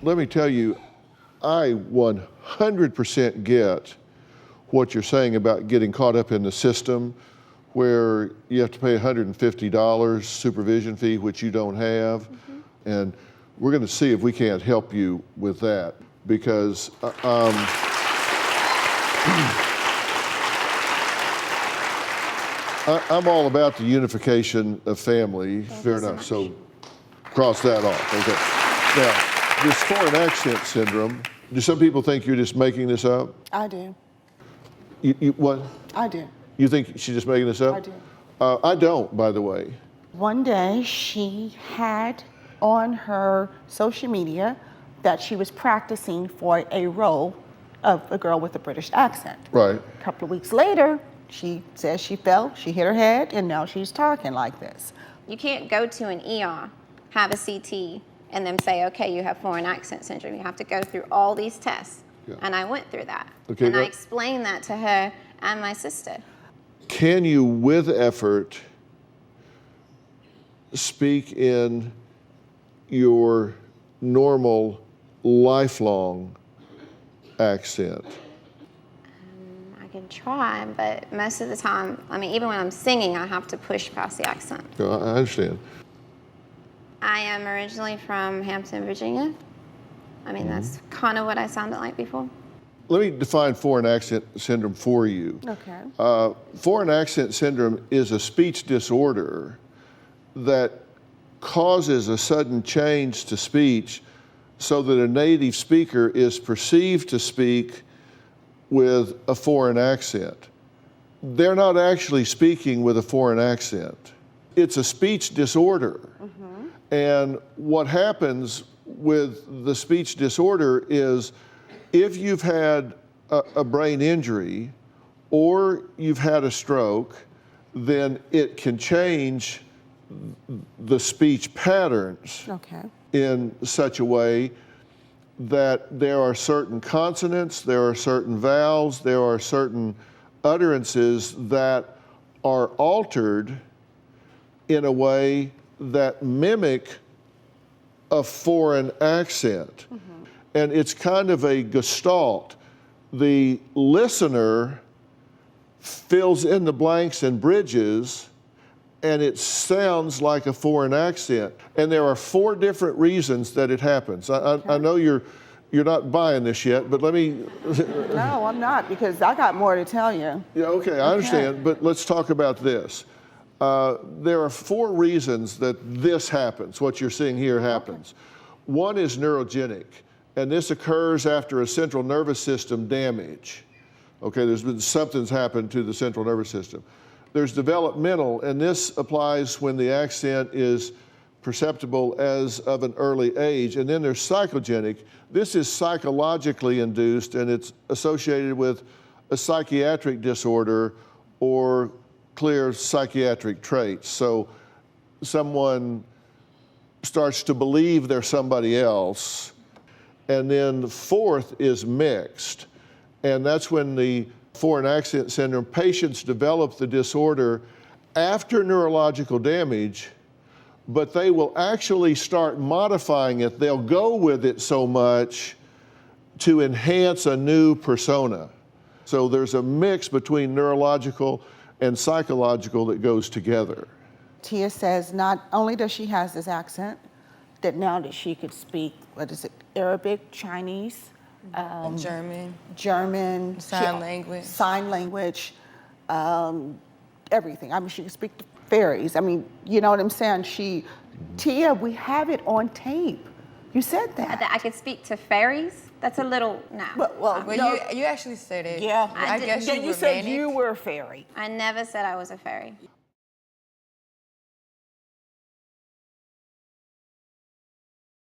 let me tell you, I 100% get what you're saying about getting caught up in the system where you have to pay $150 supervision fee, which you don't have. And we're going to see if we can't help you with that, because I'm all about the unification of family. Fair enough. So cross that off. Okay. Now, this foreign accent syndrome, do some people think you're just making this up? I do. You what? I do. You think she's just making this up? I do. I don't, by the way. One day she had on her social media that she was practicing for a role of a girl with a British accent. Right. A couple of weeks later, she says she fell, she hit her head, and now she's talking like this. You can't go to an ER, have a CT, and then say, okay, you have foreign accent syndrome. You have to go through all these tests. Yeah. And I went through that. Okay, and I explained that to her and my sister. Can you, with effort, speak in your normal, lifelong accent? I can try, but most of the time, I mean, even when I'm singing, I have to push past the accent. I understand. I am originally from Hampton, Virginia. I mean, that's kind of what I sounded like before. Let me define foreign accent syndrome for you. Okay. Foreign accent syndrome is a speech disorder that causes a sudden change to speech so that a native speaker is perceived to speak with a foreign accent. They're not actually speaking with a foreign accent. It's a speech disorder. And what happens with the speech disorder is if you've had a brain injury or you've had a stroke, then it can change the speech patterns in such a way that there are certain consonants, there are certain vowels, there are certain utterances that are altered in a way that mimic a foreign accent. And it's kind of a gestalt. The listener fills in the blanks and bridges, and it sounds like a foreign accent. And there are 4 different reasons that it happens. I know you're not buying this yet, but let me... No, I'm not, because I got more to tell you. Yeah, okay, I understand, but let's talk about this. There are 4 reasons that this happens, what you're seeing here happens. One is neurogenic, and this occurs after a central nervous system damage. Okay, there's been something's happened to the central nervous system. There's developmental, and this applies when the accent is perceptible as of an early age. And then there's psychogenic. This is psychologically induced, and it's associated with a psychiatric disorder or clear psychiatric traits. So someone starts to believe they're somebody else. And then the 4th is mixed. And that's when the foreign accent syndrome patients develop the disorder after neurological damage, but they will actually start modifying it. They'll go with it so much to enhance a new persona. So there's a mix between neurological and psychological that goes together. Tia says not only does she have this accent, that now that she could speak, what is it, Arabic, Chinese, German, sign language, everything. I mean, she could speak to fairies. I mean, you know what I'm saying? Tia, we have it on tape. You said that. I could speak to fairies? That's a little, Well, you actually said it. Yeah. I guess you said you were a fairy. I never said I was a fairy.